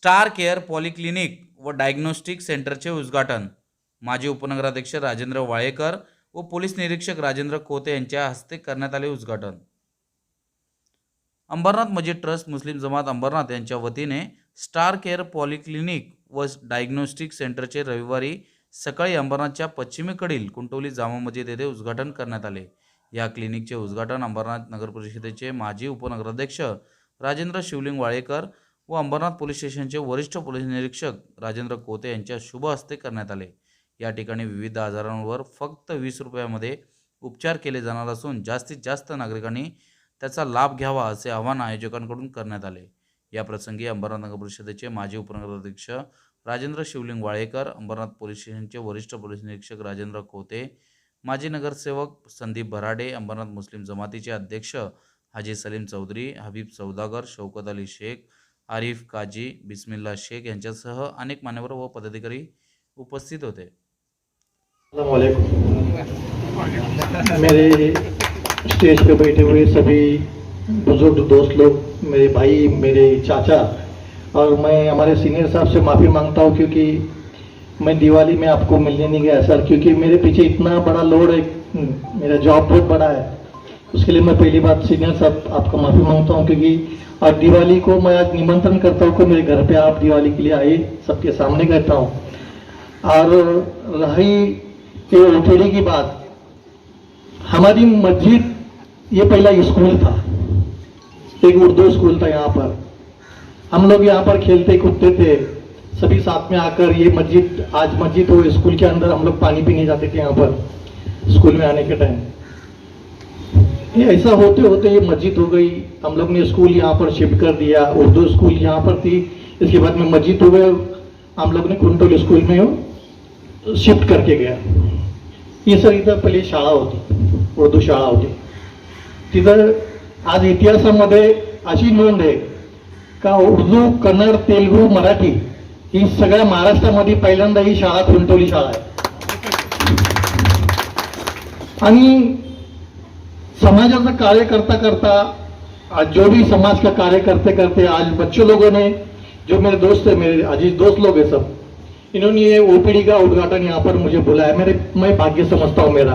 Star care polyclinic व diagnostic सेंटरचे उद्घाटन माजी उपनगराध्यक्ष राजेंद्र वाळेकर व पोलीस निरीक्षक राजेंद्र कोते यांच्या हस्ते करण्यात आले उद्घाटन। अंबरनाथ मस्जिद ट्रस्ट मुस्लिम जमात अंबरनाथ यांच्या वतीने स्टार केअर पॉलिक्लिनिक व डायग्नोस्टिक सेंटरचे रविवारी सकाळी अंबरनाथच्या पश्चिमेकडील कुंटोली जामा मस्जिद येथे उद्घाटन करण्यात आले। या क्लिनिकचे उद्घाटन अंबरनाथ नगर परिषदेचे माजी उपनगराध्यक्ष राजेंद्र शिवलिंग वाळेकर व अंबरनाथ पोलीस स्टेशनचे वरिष्ठ पोलीस निरीक्षक राजेंद्र कोते यांच्या शुभ हस्ते करण्यात आले। या ठिकाणी विविध आजारांवर फक्त 20 रुपयामध्ये उपचार केले जाणार असून जास्तीत जास्त नागरिकांनी त्याचा लाभ घ्यावा असे आवाहन आयोजकांकडून करण्यात आले। या प्रसंगी अंबरनाथ नगर परिषदेचे माजी उपनगराध्यक्ष राजेंद्र शिवलिंग वाळेकर, अंबरनाथ पोलीस स्टेशनचे वरिष्ठ पोलीस निरीक्षक राजेंद्र कोते, माजी नगरसेवक संदीप भराडे, अंबरनाथ मुस्लिम जमातीचे अध्यक्ष हाजी सलीम चौधरी, हबीब सौदागर, शौकत अली शेख, आरिफ काजी, बिस्मिल्ला शेख यांच्यासह अनेक मान्यवर व पदाधिकारी उपस्थित होते। मेरे स्टेज पे बैठे हुए सभी बुजुर्ग दोस्त लोग, मेरे भाई, मेरे चाचा, और मैं हमारे सीनियर साहब से माफ़ी मांगता हूँ क्योंकि मैं दिवाली में आपको मिलने नहीं गया सर, क्योंकि मेरे पीछे इतना बड़ा लोड है, मेरा जॉब बहुत बड़ा है। उसके लिए मैं पहली बात सीनियर साहब आपको माफ़ी मांगता हूँ, क्योंकि और दिवाली को मैं आज निमंत्रण करता हूँ कि मेरे घर पे आप दिवाली के लिए आए, सबके सामने कहता हूँ। और रही ये ओपीडी की बात, हमारी मस्जिद ये पहला स्कूल था, एक उर्दू स्कूल था। यहाँ पर हम लोग यहाँ पर खेलते कूदते थे सभी साथ में आकर। ये मस्जिद आज मस्जिद हो, स्कूल के अंदर हम लोग पानी पीने जाते थे यहाँ पर स्कूल में आने के टाइम। ये ऐसा होते होते ये मस्जिद हो गई। हम लोग ने स्कूल यहाँ पर शिफ्ट कर दिया, उर्दू स्कूल यहाँ पर थी, इसके बाद में मस्जिद हो गए, हम लोग ने कुंटोली स्कूल में शिफ्ट करके गया। ये सर इथं पहले शाळा होती, उर्दू शाळा होती तिथं। आज इतिहासामध्ये अशी नोंद आहे का उर्दू, कन्नड, तेलुगू, मराठी ही सगळ्या महाराष्ट्रामध्ये पहिल्यांदा ही शाळा कुंटोली शाळा आहे। आणि समाजाचा कार्य करता करता आज जो भी समाज का कार्य करते करते आज बच्चों लोगों ने, जो मेरे दोस्त है, मेरे अजीज दोस्त लोग हैं सब, इन्होंने ये ओपीडी का उद्घाटन यहाँ पर मुझे बुलाया। मैं भाग्य समझता हूँ मेरा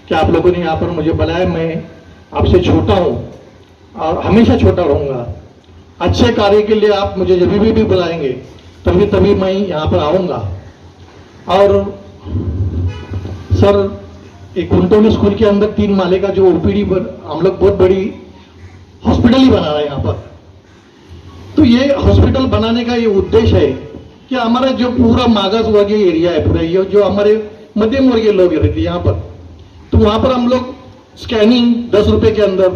कि आप लोगों ने यहाँ पर मुझे बुलाया। मैं आपसे छोटा हूँ और हमेशा छोटा रहूँगा। अच्छे कार्य के लिए आप मुझे जब भी बुलाएंगे तभी मैं यहाँ पर आऊँगा। और सर एक कुंटोली स्कूल के अंदर 3 माले का जो ओपीडी हम लोग बहुत बड़ी हॉस्पिटल ही बना रहे हैं यहाँ पर। तो ये हॉस्पिटल बनाने का ये उद्देश्य है कि हमारा जो पूरा मागास वर्गीय एरिया है, पूरा ये जो हमारे मध्यम वर्गीय लोग रहते हैं यहाँ पर, तो वहाँ पर हम लोग स्कैनिंग 10 रुपए के अंदर,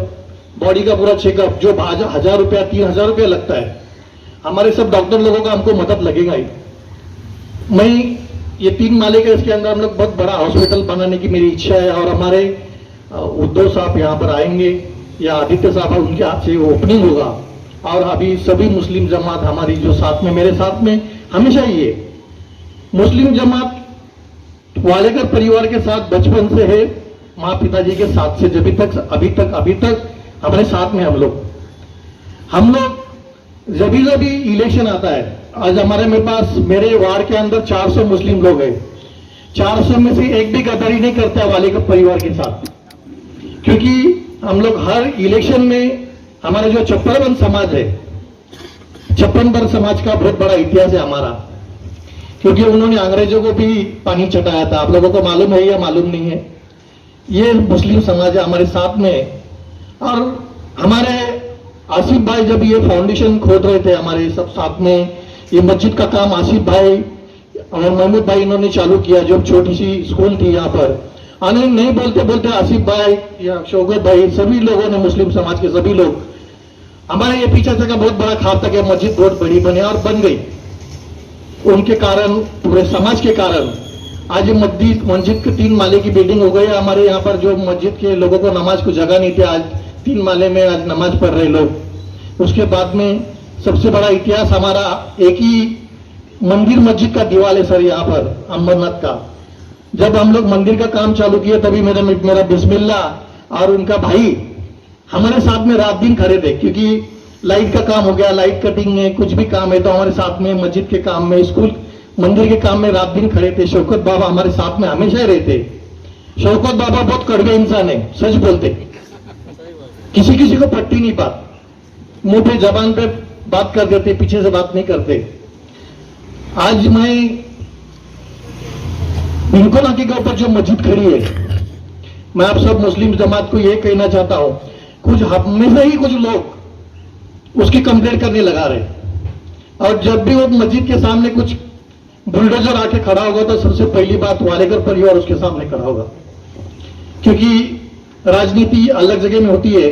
बॉडी का पूरा चेकअप जो 1000 रुपया 3000 रुपया लगता है, हमारे सब डॉक्टर लोगों का हमको मदद लगेगा ही। मैं ये 3 माले का इसके अंदर हम लोग बहुत बड़ा हॉस्पिटल बनाने की मेरी इच्छा है। और हमारे उद्धव साहब यहाँ पर आएंगे या आदित्य साहब, उनके हाथ से ओपनिंग होगा। और अभी सभी मुस्लिम जमात हमारी जो साथ में, मेरे साथ में हमेशा ही है। मुस्लिम जमात वालेकर परिवार के साथ बचपन से है, माँ पिताजी के साथ से अभी तक हमारे साथ में। हम लोग जब भी इलेक्शन आता है, आज हमारे मेरे वार्ड के अंदर 400 मुस्लिम लोग हैं। 400 में से एक भी गद्दारी नहीं करता वालेकर परिवार के साथ, क्योंकि हम लोग हर इलेक्शन में, हमारा जो 56 समाज है, 56 समाज का बहुत बड़ा इतिहास है हमारा, क्योंकि उन्होंने अंग्रेजों को भी पानी चटाया था। आप लोगों को मालूम है या मालूम नहीं है? ये मुस्लिम समाज है हमारे साथ में। और हमारे आसिफ भाई जब ये फाउंडेशन खोद रहे थे हमारे सब साथ में, ये मस्जिद का काम आसिफ भाई और महमूद भाई इन्होंने चालू किया, जो छोटी सी स्कूल थी यहाँ पर। आने नहीं बोलते बोलते आसिफ भाई या शौकत भाई, सभी लोगों ने, मुस्लिम समाज के सभी लोग, हमारे ये पीछे से का बहुत बड़ा खास था कि मस्जिद बहुत बड़ी बने, और बन गई। उनके कारण, पूरे समाज के कारण आज मस्जिद के 3 माले की बिल्डिंग हो गई। हमारे यहाँ पर जो मस्जिद के लोगों को नमाज को जगह नहीं थी, आज 3 माले में आज नमाज पढ़ रहे लोग। उसके बाद में सबसे बड़ा इतिहास हमारा एक ही मंदिर मस्जिद का दीवाल है सर यहाँ पर अंबरनाथ का। जब हम लोग मंदिर का काम चालू किया तभी मेरा बिस्मिल्ला और उनका भाई हमारे साथ में रात दिन खड़े थे, क्योंकि लाइट का काम हो गया, लाइट कटिंग है, कुछ भी काम है तो हमारे साथ में, मस्जिद के काम में, स्कूल मंदिर के काम में रात दिन खड़े थे। शौकत बाबा हमारे साथ में हमेशा ही रहते। शौकत बाबा बहुत कड़वे इंसान है, सच बोलते, किसी किसी को पट्टी नहीं बात, मुंह पे जबान पे बात कर देते, पीछे से बात नहीं करते। आज मैं इनको नाके के ऊपर जो मस्जिद खड़ी है, मैं आप सब मुस्लिम जमात को यह कहना चाहता हूं, कुछ हमेशा ही कुछ लोग उसकी कंप्लेंट करने लगा रहे, और जब भी वो मस्जिद के सामने कुछ बुलडोजर आके खड़ा होगा तो सबसे पहली बात वालेकर परिवार उसके सामने खड़ा होगा। क्योंकि राजनीति अलग जगह में होती है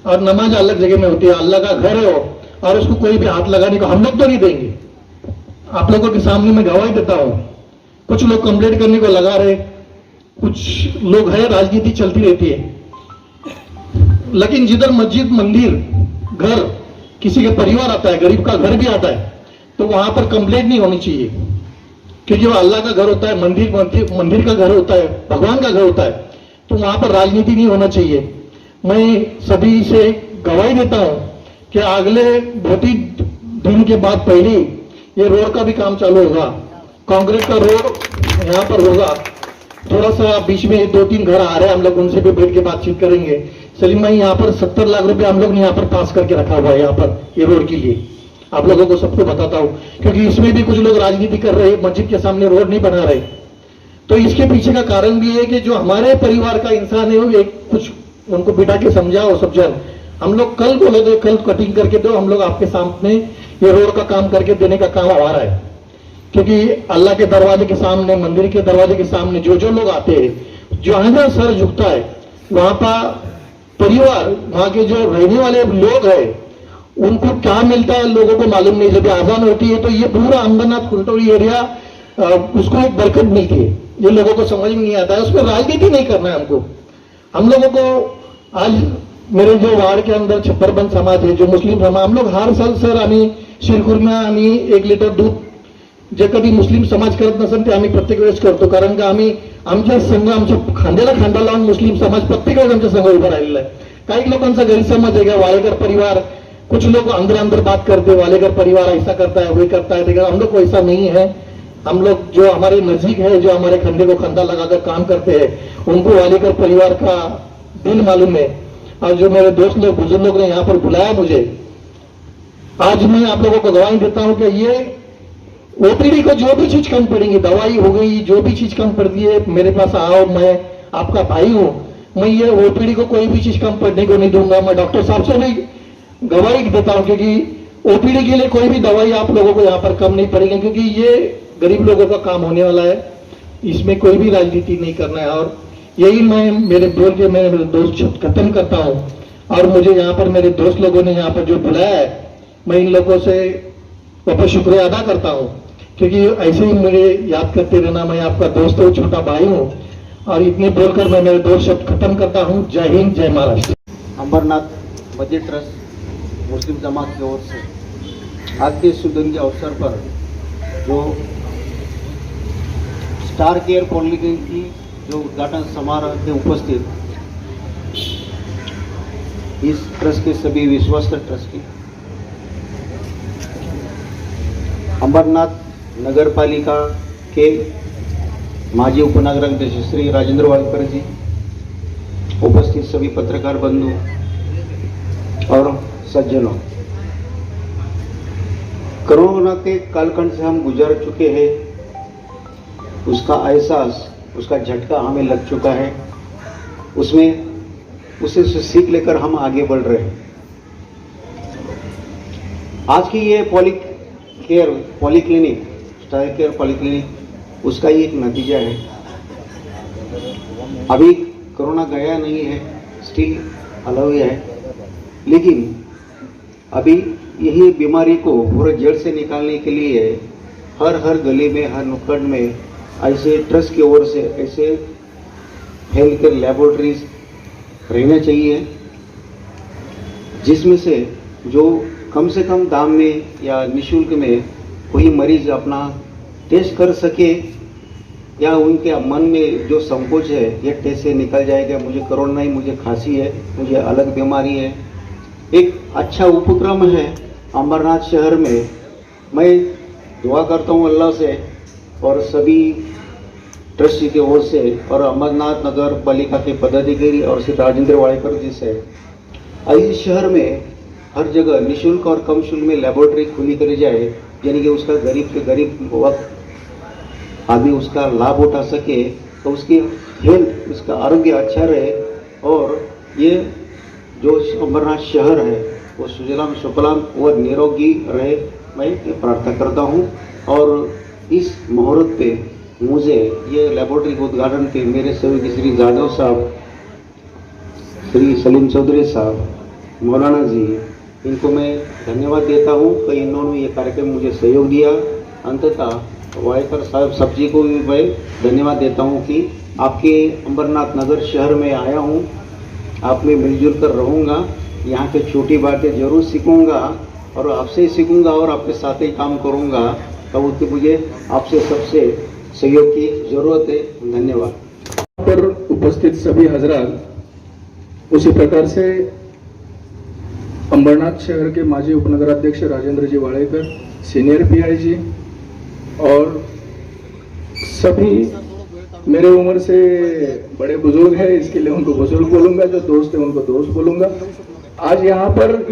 और नमाज अलग जगह में होती है। अल्लाह का घर है वो, और उसको कोई भी हाथ लगाने को हम लोग तो नहीं देंगे। आप लोगों के सामने मैं गवाही देता हूं, कुछ लोग कंप्लेंट करने को लगा रहे, कुछ लोग है, राजनीति चलती रहती है। लेकिन जिधर मस्जिद, मंदिर, घर, किसी का परिवार आता है, गरीब का घर भी आता है, तो वहां पर कंप्लेंट नहीं होनी चाहिए। क्योंकि वो अल्लाह का घर होता है, मंदिर का घर होता है, भगवान का घर होता है, तो वहां पर राजनीति नहीं होना चाहिए। मैं सभी से गवाही देता हूं कि अगले बहुत ही दिन के बाद पहले ये रोड का भी काम चालू होगा। कांग्रेस का रोड यहाँ पर होगा। थोड़ा सा बीच में 2-3 घर आ रहे हैं, हम लोग उनसे भी बैठ के बातचीत करेंगे। सलीम भाई, यहाँ पर 70 लाख रुपए हम लोग ने यहाँ पर पास करके रखा हुआ है, यहाँ पर ये रोड के लिए। आप लोगों को सबको बताता हूं, क्योंकि इसमें भी कुछ लोग राजनीति कर रहे हैं, मस्जिद के सामने रोड नहीं बना रहे। तो इसके पीछे का कारण भी है कि जो हमारे परिवार का इंसान है, वो एक कुछ उनको बिठा के समझाओ सब जन। हम लोग कल बोले थे, कल कटिंग करके दो, हम लोग आपके सामने ये रोड का काम करके देने का काम हमारा है। क्योंकि अल्लाह के दरवाजे के सामने, मंदिर के दरवाजे के सामने जो जो लोग आते हैं, जहां सर झुकता है, वहां पर परिवार, वहां के जो रहने वाले लोग हैं, उनको क्या मिलता है लोगों को मालूम नहीं। जब आजान होती है तो ये पूरा अंबरनाथ कुंटोली एरिया, उसको एक बरकत मिलती है, ये लोगों को समझ में नहीं आता है। उसमें राजनीति नहीं करना है हमको। हम लोगों को आज मेरे जो वार्ड के अंदर छप्परबंद समाज है, जो मुस्लिम समाज, हम लोग हर साल सर आम्ही शिरखुर्मा आम्ही 1 लिटर दूध जे कधी मुस्लिम समाज करत नसेल ते आम्ही प्रत्येक वेळेस करतो। कारण का आम्ही आमच्या संघ, आमच्या खांद्याला खांदा लावून मुस्लिम समाज प्रत्येक वेळेस आमच्या संघ उभा राहिलेला आहे। काही लोकांचा गैरसमज आहे का वालेकर परिवार, कुछ लोग अंदर अंदर बात करते, वालेकर परिवार ऐसा करता है, वही करता है, लेकिन हम लोग को ऐसा नहीं है। हम लोग जो हमारे नजदीक है, जो हमारे खंडे को खंदा लगाकर काम करते हैं, उनको वालेकर परिवार का दिल मालूम है। और जो मेरे दोस्त लोग, बुजुर्ग लोग ने यहाँ पर बुलाया मुझे, आज मैं आप लोगों को गवाही देता हूं कि ये ओपीडी को जो भी चीज कम पड़ेगी, दवाई हो गई, जो भी चीज कम पड़ती है, मेरे पास आओ, मैं आपका भाई हूं। मैं ये ओपीडी को कोई भी चीज कम पड़ने को नहीं दूंगा। मैं डॉक्टर साहब से भी गवाही देता हूं, क्योंकि ओपीडी के लिए कोई भी दवाई आप लोगों को यहाँ पर कम नहीं पड़ेगी, क्योंकि ये गरीब लोगों का काम होने वाला है। इसमें कोई भी राजनीति नहीं करना है। और यही मैं मेरे बोल के मैं मेरे दोस्त खत्म करता हूं। और मुझे यहाँ पर मेरे दोस्त लोगों ने यहाँ पर जो बुलाया है, मैं इन लोगों से बहुत शुक्रिया अदा करता हूं, क्योंकि ऐसे ही मुझे याद करते रहना। मैं आपका दोस्त हूँ, छोटा भाई हूँ। और इतने बोलकर मैं मेरे दोस्त शब्द खत्म करता हूँ। जय हिंद, जय महाराष्ट्र। अंबरनाथ मस्जिद ट्रस्ट मुस्लिम जमात की ओर से आज के शुभ दिन के अवसर पर जो स्टार केयर पॉलिक्लिनिक की जो उद्घाटन समारोह के उपस्थित इस ट्रस्ट के सभी विश्वस्त ट्रस्टी, अंबरनाथ नगर पालिका के माजी उपनगराध्यक्ष श्री राजेंद्र वाडकर जी, उपस्थित सभी पत्रकार बंधु और सज्जनों, कोरोना के कालखंड से हम गुजर चुके हैं। उसका एहसास, उसका झटका हमें लग चुका है। उसे सीख लेकर हम आगे बढ़ रहे हैं। आज की ये पॉलीक्लिनिक, स्टार केयर पॉलीक्लिनिक, उसका ही एक नतीजा है। अभी कोरोना गया नहीं है, स्टिल अलाउ है, लेकिन अभी यही बीमारी को पूरे जड़ से निकालने के लिए हर गली में, हर नुक्कड़ में ऐसे ट्रस्ट की ओर से ऐसे हेल्थ केयर लैबोरेटरीज रहना चाहिए, जिसमें से जो कम से कम दाम में या निःशुल्क में कोई मरीज अपना टेस्ट कर सके, या उनके मन में जो संकोच है ये टेस्ट से निकल जाएगा, मुझे कोरोना नहीं, मुझे खांसी है, मुझे अलग बीमारी है, एक अच्छा उपक्रम है अमरनाथ शहर में। मैं दुआ करता हूँ अल्लाह से और सभी ट्रस्टी की ओर से और अमरनाथ नगर पालिका के पदाधिकारी और श्री राजेंद्र वाड़ेकर जी से, इस शहर में हर जगह निःशुल्क और कम शुल्क में लेबोरेटरी खुली करी जाए, यानी कि उसका गरीब से गरीब वक्त आदमी उसका लाभ उठा सके, तो उसकी हेल्थ, उसका आरोग्य अच्छा रहे और ये जो अमरनाथ शहर है वो सुजलाम सुफलाम और निरोगी रहे, मैं ये प्रार्थना करता हूँ। और इस मुहूर्त पे मुझे ये लेबोरेटरी के उद्घाटन पे मेरे सहयोगी श्री जाधव साहब, श्री सलीम चौधरी साहब, मौलाना जी, इनको मैं धन्यवाद देता हूँ कि इन्होंने ये कार्यक्रम मुझे सहयोग दिया। अंततः वाड़ेकर साहब सब जी को भी मैं धन्यवाद देता हूँ कि आपके अमरनाथ नगर शहर में आया हूँ, आप में मिलजुल कर रहूँगा, यहाँ के छोटी बातें जरूर सीखूँगा और आपसे ही सीखूँगा और आपके साथ ही काम करूँगा, तब उसके मुझे आपसे सबसे सहयोग की ज़रूरत है। धन्यवाद। पर उपस्थित सभी हजरात, उसी प्रकार से अंबरनाथ शहर के माजी उपनगराध्यक्ष राजेंद्र जी वाड़ेकर, सीनियर पीआई जी और सभी मेरे उम्र से बड़े बुजुर्ग हैं, इसके लिए उनको बुजुर्ग बोलूंगा, जो दोस्त है उनको दोस्त बोलूंगा। आज यहाँ पर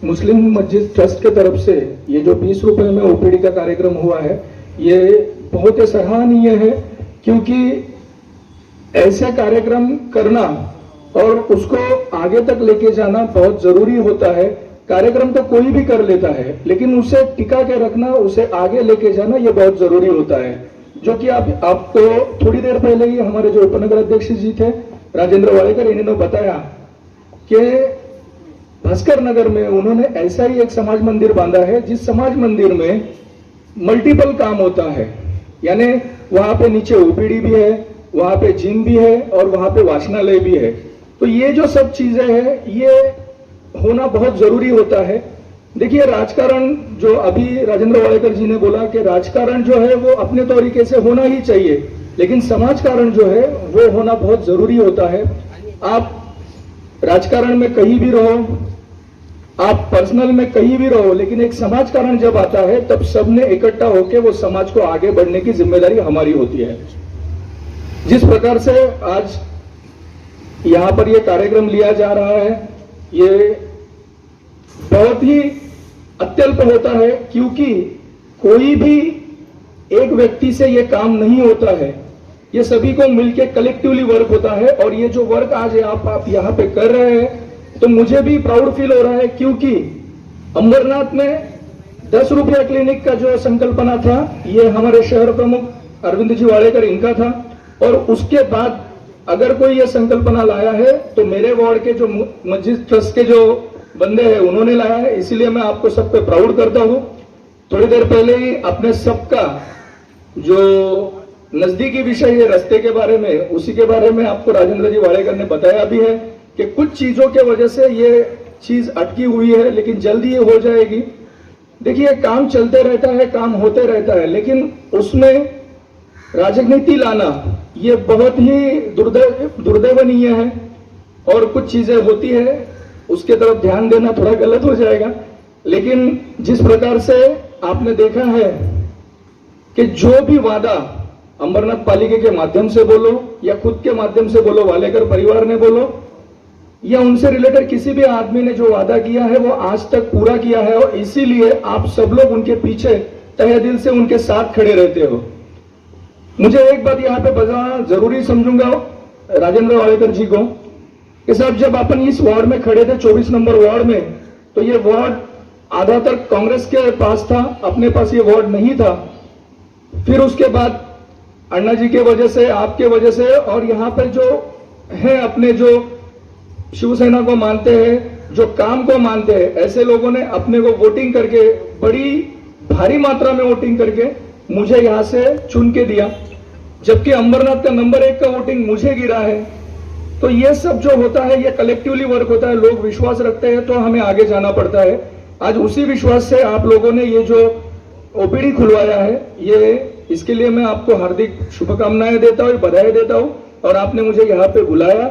मुस्लिम मस्जिद ट्रस्ट के तरफ से ये जो 20 रुपए में ओपीडी का कार्यक्रम हुआ है, ये बहुत ही सराहनीय है, क्योंकि ऐसे कार्यक्रम करना और उसको आगे तक लेके जाना बहुत जरूरी होता है। कार्यक्रम तो कोई भी कर लेता है, लेकिन उसे टिका के रखना, उसे आगे लेके जाना, ये बहुत जरूरी होता है। जो कि आपको थोड़ी देर पहले ही हमारे जो उपनगर अध्यक्ष जी थे राजेंद्र वाड़ेकर, इन्होंने बताया कि भास्कर नगर में उन्होंने ऐसा ही एक समाज मंदिर बांधा है, जिस समाज मंदिर में मल्टीपल काम होता है, यानी वहां पे नीचे ओपीडी भी है, वहां पे जिम भी है और वहां पे वाचनालय भी है। तो ये जो सब चीजें हैं, ये होना बहुत जरूरी होता है। देखिए, राजकारण जो अभी राजेंद्र वाड़ेकर जी ने बोला कि राजकारण जो है वो अपने तरीके से होना ही चाहिए, लेकिन समाजकारण जो है वो होना बहुत जरूरी होता है। आप राजकारण में कहीं भी रहो, आप पर्सनल में कहीं भी रहो, लेकिन एक समाजकारण जब आता है तब सबने इकट्ठा होकर वो समाज को आगे बढ़ने की जिम्मेदारी हमारी होती है। जिस प्रकार से आज यहां पर ये कार्यक्रम लिया जा रहा है, ये बहुत ही अत्यल्प होता है, क्योंकि कोई भी एक व्यक्ति से ये काम नहीं होता है, ये सभी को मिलकर कलेक्टिवली वर्क होता है। और ये जो वर्क आज आप यहाँ पे कर रहे हैं, तो मुझे भी प्राउड फील हो रहा है, क्योंकि अंबरनाथ में 10 रुपया क्लिनिक का जो संकल्पना था, ये हमारे शहर प्रमुख अरविंद जी वाड़ेकर इनका था, और उसके बाद अगर कोई ये संकल्पना लाया है तो मेरे वार्ड के जो मस्जिद ट्रस्ट के जो बंदे हैं उन्होंने लाया है। इसीलिए मैं आपको सब पे प्राउड करता हूं। थोड़ी देर पहले ही अपने सबका जो नजदीकी विषय है रास्ते के बारे में, उसी के बारे में आपको राजेंद्र जी वाड़ेकर ने बताया भी है कि कुछ चीजों के वजह से ये चीज अटकी हुई है, लेकिन जल्दी ये हो जाएगी। देखिए, काम चलते रहता है, काम होते रहता है, लेकिन उसमें राजनीति लाना ये बहुत ही दुर्दैवनीय है। और कुछ चीजें होती है, उसके तरफ ध्यान देना थोड़ा गलत हो जाएगा। लेकिन जिस प्रकार से आपने देखा है कि जो भी वादा अंबरनाथ पालिका के माध्यम से बोलो या खुद के माध्यम से बोलो, वालेकर परिवार ने बोलो, या उनसे रिलेटेड किसी भी आदमी ने जो वादा किया है वो आज तक पूरा किया है, और इसीलिए आप सब लोग उनके पीछे तहे दिल से उनके साथ खड़े रहते हो। मुझे एक बात यहाँ पे बताना जरूरी समझूंगा राजेंद्र वाड़ेकर जी को कि साहब, जब अपन इस वार्ड में खड़े थे 24 नंबर वार्ड में, तो ये वार्ड आधा तक कांग्रेस के पास था, अपने पास ये वार्ड नहीं था। फिर उसके बाद अन्ना जी के वजह से, आपके वजह से, और यहाँ पर जो है अपने जो शिवसेना को मानते हैं, जो काम को मानते हैं, ऐसे लोगों ने अपने को वोटिंग करके, बड़ी भारी मात्रा में वोटिंग करके मुझे यहां से चुन के दिया, जबकि अंबरनाथ का नंबर 1 का वोटिंग मुझे गिरा है। तो ये सब जो होता है ये कलेक्टिवली वर्क होता है। लोग विश्वास रखते हैं तो हमें आगे जाना पड़ता है। आज उसी विश्वास से आप लोगों ने ये जो ओपीडी खुलवाया है, ये इसके लिए मैं आपको हार्दिक शुभकामनाएं देता हूं, बधाई देता हूं, और आपने मुझे यहाँ पे बुलाया।